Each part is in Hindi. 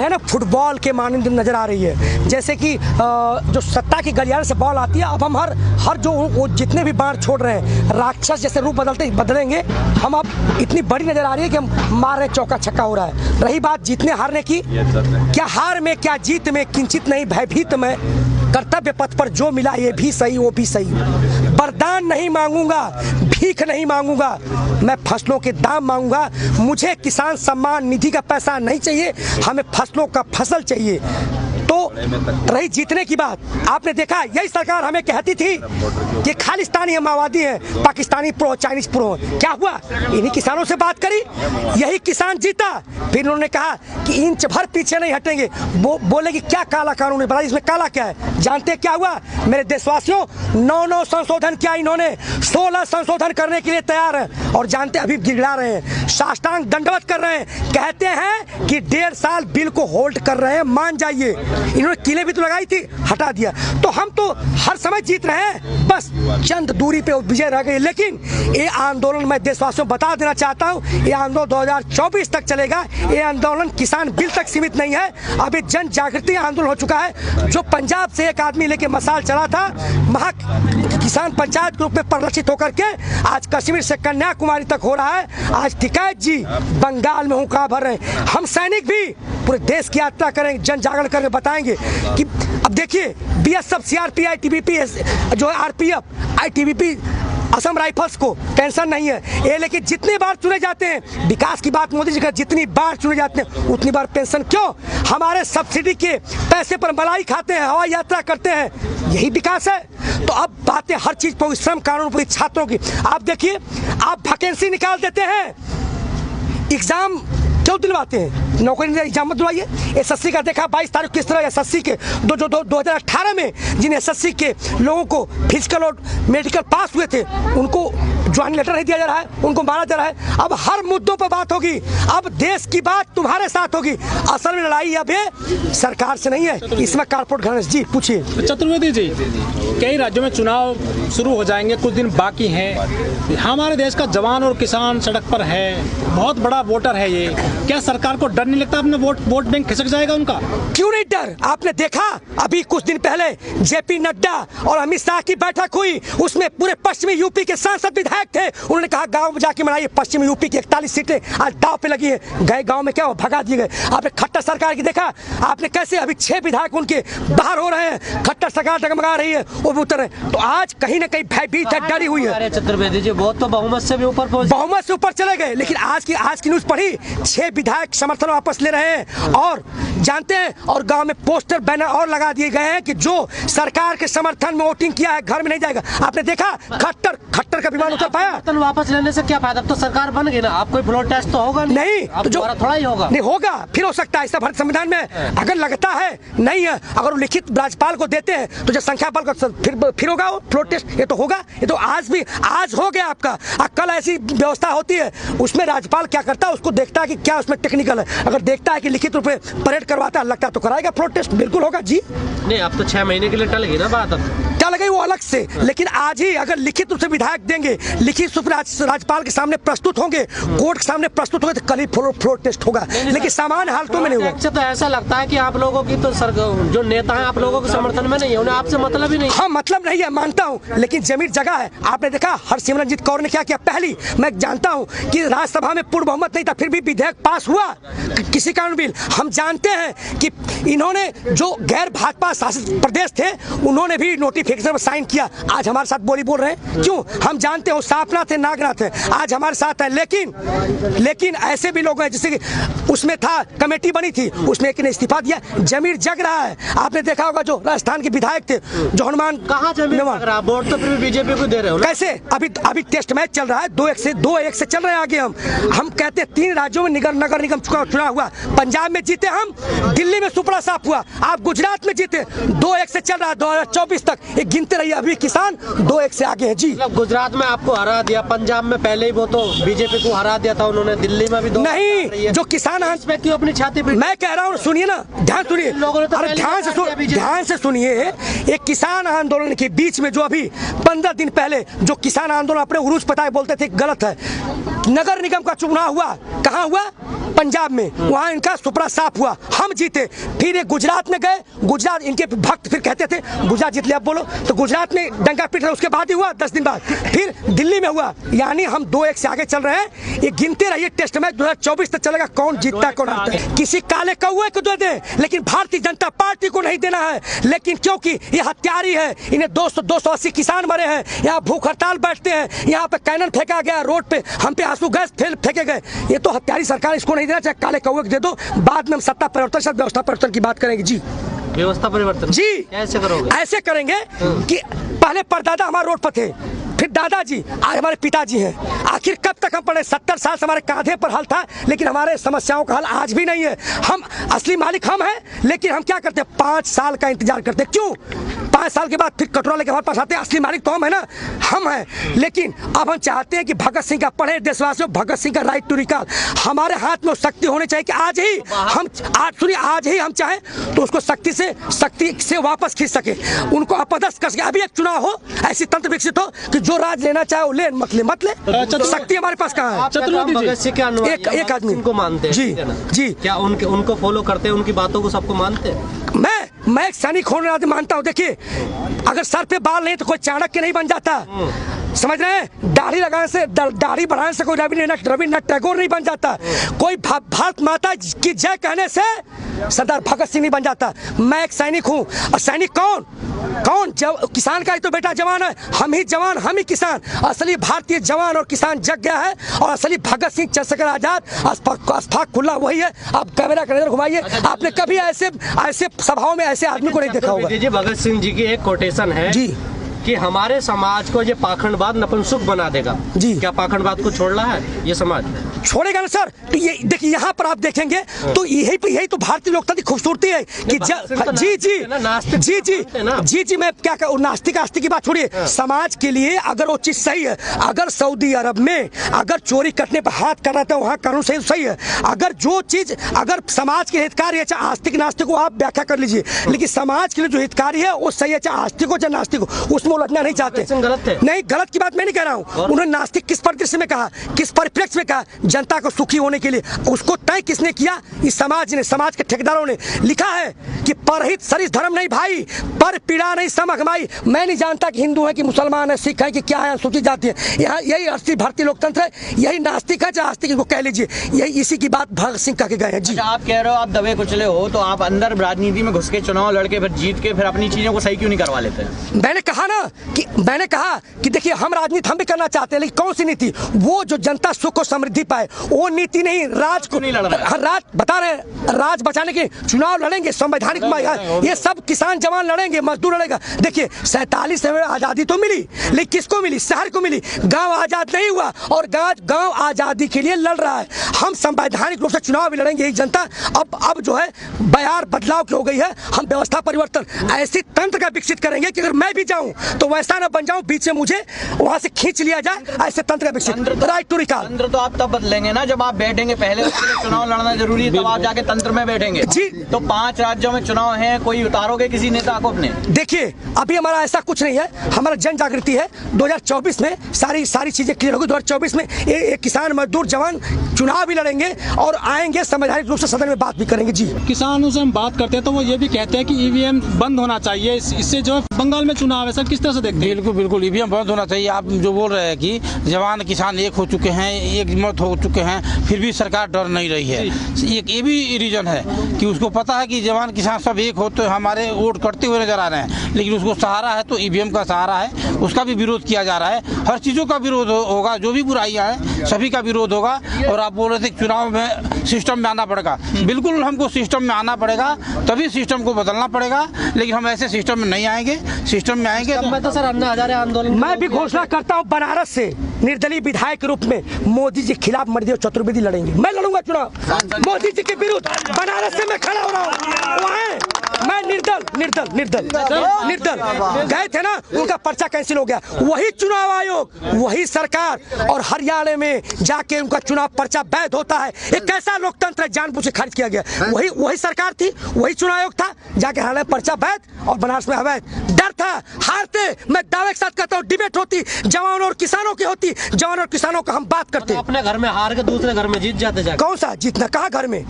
है ना फुटबॉल के मानंद नजर आ रही है। जैसे कि जो सत्ता की गलियारे से बॉल आती है, अब हम हर जो वो जितने भी बाढ़ छोड़ रहे हैं, राक्षस जैसे रूप बदलेंगे हम। अब इतनी बड़ी नजर आ रही है कि हम मार रहे, चौका छक्का हो रहा है। रही बात जीतने हारने की, क्या हार में क्या जीत में किंचित नहीं भयभीत में, कर्तव्य पथ पर जो मिला ये भी सही वो भी सही। वरदान नहीं मांगूंगा, भीख नहीं मांगूंगा, मैं फसलों के दाम मांगूंगा। मुझे किसान सम्मान निधि का पैसा नहीं चाहिए, हमें फसलों का फसल चाहिए। तो रही जीतने की बात, आपने देखा यही सरकार हमें कहती थी कि खालिस्तानी माओवादी है, पाकिस्तानी प्रो, चाइनीज प्रो। क्या हुआ? इन्हीं किसानों से बात करी, यही किसान जीता। फिर उन्होंने कहा कि इंच भर पीछे नहीं हटेंगे। बोले कि क्या काला कानून है, बताइए इसमें काला क्या है? जानते क्या हुआ मेरे देशवासियों? 9 संशोधन किया इन्होंने, 16 संशोधन करने के लिए तैयार है। और जानते अभी गिड़गिड़ा रहे हैं, साष्टांग दंडवत कर रहे हैं, कहते हैं कि 1.5 साल बिल को होल्ड कर रहे हैं, मान जाइए। इन्होंने किले भी तो लगाई थी, हटा दिया। तो हम तो हर समय जीत रहे हैं, बस चंद दूरी पे विजय रह गई। लेकिन ये आंदोलन मैं देशवासियों बता देना चाहता हूँ, ये आंदोलन 2024 तक चलेगा। ये आंदोलन किसान बिल तक सीमित नहीं है, अभी जन जागृति आंदोलन हो चुका है। जो पंजाब से एक आदमी लेके मसाल चला था, महा किसान पंचायत के रूप में परिलक्षित होकर के आज कश्मीर से कन्याकुमारी तक हो रहा है। आज टिकैत जी बंगाल में हुक्का भर रहे हैं। हम सैनिक भी पूरे देश की यात्रा करेंगे, जन जागरण करके बताएंगे कि अब देखिए बीएसएफ, सीआरपीएफ, आईटीबीपी जो है, आरपीएफ, आईटीबीपी, असम राइफल्स को पेंशन नहीं है ये, लेकिन जितनी बार चुने जाते हैं, विकास की बात मोदी जी का, जितनी बार चुने जाते हैं उतनी बार पेंशन क्यों? हमारे सब्सिडी के पैसे पर मलाई खाते हैं, हवाई यात्रा करते हैं, यही विकास है। तो अब बातें हर चीज पर, श्रम कानून पर, छात्रों की आप देखिए, आप वैकेंसी निकाल देते हैं, एग्जाम क्यों दिलवाते हैं? नौकरी एग्जाम मत दिलवाइए। एसएससी का देखा 22 तारीख किस तरह एसएससी के 2018 में जिन एसएससी के लोगों को फिजिकल और मेडिकल पास हुए थे उनको ज्वाइनिंग लेटर नहीं दिया जा रहा है, उनको मारा जा रहा है। अब हर मुद्दों पर बात होगी, अब देश की बात तुम्हारे साथ होगी। असल में लड़ाई अब सरकार से नहीं है, इसमें कारपोरेट घराने। जी पूछिए। चतुर्वेदी जी, कई राज्यों में चुनाव शुरू हो जाएंगे, कुछ दिन बाकी हैं। हमारे देश का जवान और किसान सड़क पर है, बहुत बड़ा वोटर है ये। क्या सरकार को डर नहीं लगता अपने वोट बैंक खिसक जाएगा उनका? क्यों नहीं डर? आपने देखा अभी कुछ दिन पहले जेपी नड्डा और अमित शाह की बैठक हुई, उसमें पूरे पश्चिमी यूपी के सांसद विधायक थे। उन्होंने कहा गांव में जाके मनाइए। पश्चिमी यूपी की 41 सीटें आज दांव पे लगी है। गए गांव में क्या हो, भगा दिए गए। आपने खट्टर सरकार की देखा, आपने कैसे अभी 6 विधायक उनके बाहर हो रहे हैं, खट्टर सरकार डगमगा रही है, वो भी उतर रहे। तो आज कहीं ना कहीं भयभीत है, डरी हुई है। चतुर्वेदी जी, बहुत तो बहुमत से भी ऊपर पहुंचे, बहुमत से ऊपर चले गए। लेकिन आज की न्यूज पढ़ी, 6 विधायक समर्थन वापस ले रहे हैं। और जानते हैं, और गांव में पोस्टर बैनर और लगा दिए गए हैं कि जो सरकार के समर्थन में वोटिंग किया है घर में नहीं जाएगा। आपने देखा खट्टर का विमान उतर पाया? समर्थन वापस लेने से क्या फायदा? अब तो सरकार बन गई ना, आप कोई फ्लोर टेस्ट तो होगा नहीं, तो जो थोड़ा ही होगा, नहीं होगा, फिर हो सकता है। भारत संविधान में अगर लगता है नहीं है, अगर लिखित राज्यपाल को देते हैं तो जो संख्या बल का फिर होगा फ्लोर टेस्ट। ये तो होगा, ये तो आज हो गया आपका। कल ऐसी व्यवस्था होती है, उसमें राज्यपाल क्या करता है, उसको देखता है कि क्या उसमें टेक्निकल है। अगर देखता है कि लिखित रूप में परेड करवाता है, लगता है तो कराएगा फ्लोर टेस्ट, बिल्कुल होगा। जी नहीं, अब तो 6 महीने के लिए टल गई ना बात, टल गई वो अलग से। लेकिन आज ही अगर लिखित रूप से विधायक देंगे, लिखित रूप से राज्यपाल के सामने प्रस्तुत होंगे, कोर्ट के सामने प्रस्तुत होंगे, तो कल ही फ्लोर टेस्ट होगा। लेकिन सामान्य हालतों में नहीं होगा। तो ऐसा लगता है कि आप लोगों की तो जो नेता है आप लोगों के समर्थन में नहीं है, उन्हें आपसे मतलब ही नहीं। हाँ, मतलब नहीं है, मानता हूँ, लेकिन जमीन जगह है। आपने देखा हरसिमरनजीत कौर ने क्या किया? पहली मैं जानता हूँ कि राज्यसभा में पूर्ण बहुमत नहीं था, फिर भी विधेयक पास हुआ, किसी कानून बिल। हम जानते हैं कि इन्होंने जो गैर भाजपा शासित प्रदेश थे उन्होंने भी नोटिफिकेशन में साइन किया। आज हमारे साथ बोल रहे हैं, क्यों? हम जानते हैं वो सापना थे, नागनाथ थे, आज हमारे साथ है। लेकिन ऐसे भी लोग हैं, जैसे कि उसमें था कमेटी बनी थी, उसमें एक ने इस्तीफा दिया। जमीर जग रहा है। आपने देखा होगा जो राजस्थान के विधायक थे, जो हनुमान, कहाँ जमीर जग रहा? वोट तो फिर बीजेपी को दे रहे हो ना? कैसे? अभी टेस्ट मैच चल रहा है, 2-1 से चल रहे हैं आगे। हम कहते हैं 3 राज्यों में नगर निगम चुनाव हुआ, पंजाब में जीते हम, दिल्ली में सुपड़ा साफ हुआ, आप गुजरात में जीते। 2-1 से चल रहा है 2024 तक। एक गिनते रहिए, अभी किसान 2-1 से आगे है। जी गुजरात में आपको हरा दिया, पंजाब में पहले ही वो तो बीजेपी को हरा दिया था उन्होंने, दिल्ली में भी 2 नहीं। जो किसान पे क्यों अपनी छाती पे? मैं कह रहा हूँ, सुनिए ना, ध्यान सुनिए, ध्यान से सुनिए। एक किसान आंदोलन के बीच में जो अभी 15 दिन पहले जो किसान आंदोलन अपने उरूज पता है बोलते थे गलत है, नगर निगम का चुनाव हुआ, कहाँ हुआ? पंजाब में, वहाँ इनका सुपड़ा साफ हुआ, हम जीते। फिर ये गुजरात में गए, गुजरात इनके भक्त फिर कहते थे गुजरात जीत लिया, अब बोलो तो गुजरात में डंका पीट रहे, उसके बाद ही हुआ 10 दिन बाद। फिर दिल्ली में हुआ, यानी हम 2-1 से आगे चल रहे हैं। ये गिनते रहिए, टेस्ट मैच 2024 तक चलेगा, कौन जीतता है कौन हारता है। किसी काले कौए को दे दे, लेकिन भारतीय जनता पार्टी को नहीं देना है। लेकिन क्योंकि ये हत्यारी है, इन्हें 280 किसान मरे हैं, यहाँ भूख हड़ताल बैठते हैं, यहाँ पे कैनन फेंका गया रोड पे, हम पे आंसू गैस फेंके गए। ये तो हत्यारी सरकार, इसको नहीं देना चाहिए, काले कौए को दे दो। बाद में हम सत्ता परिवर्तन से व्यवस्था परिवर्तन की बात करेंगे जी। व्यवस्था परिवर्तन जी कैसे करोगे? ऐसे करेंगे कि पहले परदादा हमारे रोड पर थे, फिर दादाजी, आज हमारे पिताजी हैं। आखिर कब तक हम पढ़े? 70 साल से हमारे कांधे पर हल था, लेकिन हमारे समस्याओं का हल आज भी नहीं है। हम असली मालिक हम हैं, लेकिन हम क्या करते हैं? 5 साल का इंतजार करते हैं। क्यों? 5 साल के बाद फिर कटोरा लेके हमारे पास आते हैं। असली मालिक तो हम है ना, हम हैं। लेकिन अब हम चाहते हैं कि भगत सिंह का, पढ़े देशवासियों, भगत सिंह का राइट टू रिकॉल, हमारे हाथ में शक्ति होनी चाहिए कि आज ही हम, आज ही हम चाहें तो उसको शक्ति से वापस खींच सके, उनको अपदस्थ कर सके। अभी एक चुनाव हो, ऐसी तंत्र विकसित हो कि जो राज लेना चाहे वो ले, मत ले। शक्ति हमारे पास कहाँ है? भगत सिंह के अनुयायी एक आदमी उनको मानते हैं जी, क्या उनको फॉलो करते हैं, उनकी बातों को सबको मानते हैं? मैं एक सैनिक होने वाला मानता हूँ। देखिए, अगर सर पे बाल नहीं तो कोई चाणक्य नहीं बन जाता, समझ रहे हैं? दाढ़ी लगाने से, दाढ़ी बढ़ाने से कोई रविन्द्रनाथ टैगोर नहीं बन जाता, कोई भारत माता की जय कहने से सरदार भगत सिंह नहीं बन जाता। मैं एक सैनिक हूँ, और सैनिक कौन? किसान का ही तो बेटा जवान है, हम ही जवान, हम ही किसान। असली भारतीय जवान और किसान जग गया है, और असली भगत सिंह चंद्रशेखर आजाद अस्फाक खुला वही है। आप कैमरा का नजर घुमाइए, आपने कभी ऐसे सभाओं में ऐसे आदमी को नहीं देखा होगा। जी, भगत सिंह जी की एक कोटेशन है जी कि हमारे समाज को ये पाखंडवाद नपुंसक बना देगा। जी, क्या पाखंडवाद को छोड़ना है ये समाज? छोड़ेगा ना सर। तो ये देखिए, यहाँ पर आप देखेंगे तो यही तो भारतीय लोकतंत्र की खूबसूरती है कि जी मैं क्या कहूँ, नास्तिक आस्तिक की बात छोड़िए। चाहे के लिए अगर वो चीज सही है, अगर सऊदी अरब में अगर चोरी करने पर हाथ कर रहा था, वहाँ कानून सही है। अगर जो चीज अगर समाज के हितकारी है, चाहे आस्तिक नास्तिक को आप व्याख्या कर लीजिए, लेकिन समाज के लिए जो हितकारी है वो सही है, चाहे आस्तिक हो चाहे नास्तिक हो, उसमें उलझना नहीं चाहते। गलत है? नहीं, गलत की बात मैं नहीं कह रहा हूँ। उन्होंने नास्तिक किस परिदृश्य में कहा, किस परिप्रेक्ष्य में कहा? जनता को सुखी होने के लिए। उसको तय किसने किया? इस समाज ने, समाज के ठेकेदारों ने। लिखा है कि परहित सरिस धर्म नहीं भाई, पर पीड़ा नहीं सम अगमाई। मैं नहीं जानता कि हिंदू है कि मुसलमान है, सिख है कि क्या है, अनुसूचित जाति है। यहाँ यही असली भारतीय लोकतंत्र है, यही नास्तिक है चाहे आस्तिक, इनको कह लीजिए। यही इसी की बात भगत सिंह कह के गए हैं जी। आप कह रहे हो आप दबे कुचले हो, तो आप अंदर राजनीति में घुस के चुनाव लड़के फिर जीत के फिर अपनी चीजों को सही क्यों नहीं करवा लेते? मैंने कहा कि देखिए, हम राजनीति हम भी करना चाहते हैं, लेकिन कौन सी नीति? वो जो जनता सुख और समृद्धि पाए, वो नीति नहीं। राज को नहीं लड़ रहे, राज बता रहे हैं, राज बचाने के चुनाव लड़ेंगे, संवैधानिक ये सब किसान जवान लड़ेंगे, मजदूर लड़ेगा। देखिए, 47 में आजादी तो मिली, लेकिन किसको मिली? शहर को मिली। गांव आजाद नहीं हुआ, और गांव आजादी के लिए लड़ रहा है। हम संवैधानिक रूप से चुनाव भी लड़ेंगे। यही जनता अब जो है बयार बदलाव की हो गई है। हम व्यवस्था परिवर्तन ऐसी तंत्र का विकसित करेंगे कि अगर मैं भी जाऊं तो वैसा ना बन जाऊं बीच में मुझे वहां से खींच लिया जाए, ऐसे तंत्र का विकसित। राइट टू रिकॉल तंत्र तो आप तब बदलेंगे ना जब आप बैठेंगे। पहले चुनाव लड़ना जरूरी है, तब आप जाके तंत्र में बैठेंगे जी। तो 5 राज्यों में चुनाव है, कोई उतारोगे किसी नेता को अपने? देखिए, अभी हमारा ऐसा कुछ नहीं है, हमारा जन जागृति है। 2024 में सारी चीजें क्लियर होगी। 2024 में एक किसान मजदूर जवान चुनाव भी लड़ेंगे और आएंगे, संवैधानिक रूप से सदन में बात भी करेंगे जी। किसानों से हम बात करते हैं तो वो ये भी कहते हैं कि ईवीएम बंद होना चाहिए, इससे जो बंगाल में चुनाव है सर, किस तरह से देखते हैं? बिल्कुल ईवीएम बंद होना चाहिए। आप जो बोल रहे हैं कि जवान किसान एक हो चुके हैं, एक मत हो चुके हैं, फिर भी सरकार डर नहीं रही है। एक ये भी रीजन है कि उसको पता है कि जवान किसान सब एक हो तो हमारे वोट करते हुए नजर आ रहे हैं, लेकिन उसको सहारा है तो ईवीएम का सहारा है, उसका भी विरोध किया जा रहा है। हर चीज़ों का विरोध होगा, जो भी बुराइयां हैं सभी का विरोध होगा। और आप बोल रहे थे चुनाव में सिस्टम में आना पड़ेगा, बिल्कुल हमको सिस्टम में आना पड़ेगा, तभी सिस्टम को बदलना पड़ेगा। लेकिन हम ऐसे सिस्टम में नहीं आएंगे। सिस्टम में आएंगे तो सर अन्ना हजारे आंदोलन मैं भी घोषणा करता हूँ, बनारस से निर्दलीय विधायक के रूप में मोदी जी के खिलाफ मर्दी चतुर्वेदी लड़ेंगे। मैं लड़ूंगा चुनाव मोदी जी के विरुद्ध। बनारस से मैं खड़ा हो रहा हूँ। मैं निर्दल गए थे ना, उनका पर्चा कैंसिल हो गया। वही चुनाव आयोग, वही सरकार और हरियाणा में जाके उनका चुनाव पर्चा वैध होता है। एक कैसा लोकतंत्र जानबूझ के खारिज किया गया। वही सरकार थी, वही चुनाव आयोग था, जाके हरियाणा में पर्चा वैध और बनारस में अवैध। डर था, हारते। मैं दावे के साथ कहता हूँ, डिबेट होती जवानों और किसानों की होती, जवानों और किसानों का हम बात करते। अपने घर में हार के दूसरे घर में जीत जाते जाके। कौन सा जीतना, कहा घर में,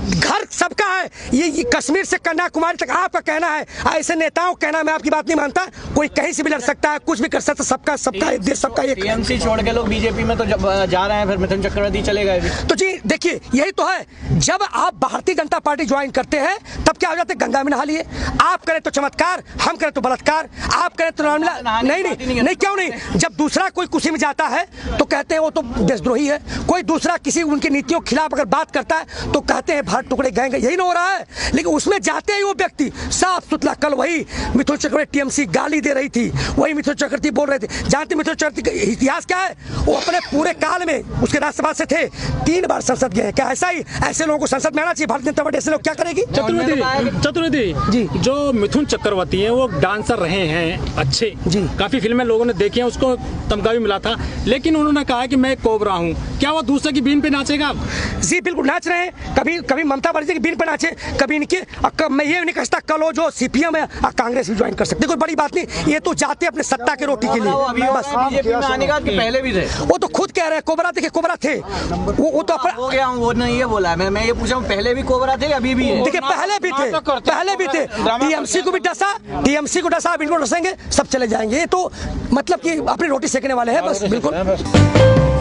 घर सबका है। ये कश्मीर से कन्याकुमारी तक आपका कहना है। ऐसे नेताओं का कहना मैं आपकी बात नहीं मानता। कोई कहीं से भी लड़ सकता है, कुछ भी कर सकता है। सबका देश सबका एक। टीएमसी छोड़ के लोग बीजेपी में तो जा रहे हैं, फिर मिथुन चक्रवर्ती चले गए भी। तो जी देखिए, यही तो है, जब आप भारतीय जनता पार्टी ज्वाइन करते हैं तब क्या हो जाते हैं, गंगा में नहा लिए। आप करें तो चमत्कार, हम करें तो बलात्कार, आप करें तो नहीं, क्यों नहीं। जब दूसरा कोई कुर्सी में जाता है तो कहते हैं वो तो देशद्रोही है। कोई दूसरा किसी उनकी नीतियों के खिलाफ अगर बात करता है तो कहते हैं भारत टुकड़े गएंगे। यही ना हो रहा है। लेकिन उसमें जाते ही वो व्यक्ति साफ सुथरा, कल वही मिथुन चक्रवर्ती टीएमसी गाली दे रही थी, वही मिथुन चक्रवर्ती बोल रहे थे। जानते मिथुन चक्रवर्ती का इतिहास क्या है? वो अपने पूरे काल में उसके राज्यसभा से थे, 3 बार संसद गए। क्या ऐसा ही ऐसे लोगों को संसद में आना चाहिए? भारतीय जनता पार्टी ऐसे लोग क्या करेगी? चतुर्वेदी जी, जो मिथुन चक्रवर्ती हैं वो डांसर रहे हैं अच्छे जी, काफी फिल्में लोगों ने देखी हैं, उसको तमगा भी मिला था, लेकिन उन्होंने कहा कि मैं कोबरा हूँ। क्या वो दूसरे की बीन पे नाचेगा? जी बिल्कुल नाच रहे हैं। कभी ममता बनर्जी की बीन पे नाचे, कभी इनके। मैं ये नहीं कहता कल वो जो सीपीएम है कांग्रेस भी ज्वाइन कर सकते, कोई बड़ी बात नहीं। ये तो जाते अपने सत्ता के रोटी के लिए बस। बीजेपी में आने का कि पहले भी थे? वो तो खुद कह रहे हैं कोबरा थे, कोबरा थे। वो तो हो गया हूँ, वो नहीं ये बोला। मैं ये पूछा हूँ, पहले भी कोबरा थे, अभी भी है? देखिए पहले भी थे। टीएमसी को भी डसा, टीएमसी को डसा, अब इनको डसेंगे, सब चले जाएंगे। ये तो मतलब कि अपनी रोटी सेकने वाले हैं बस। बिल्कुल।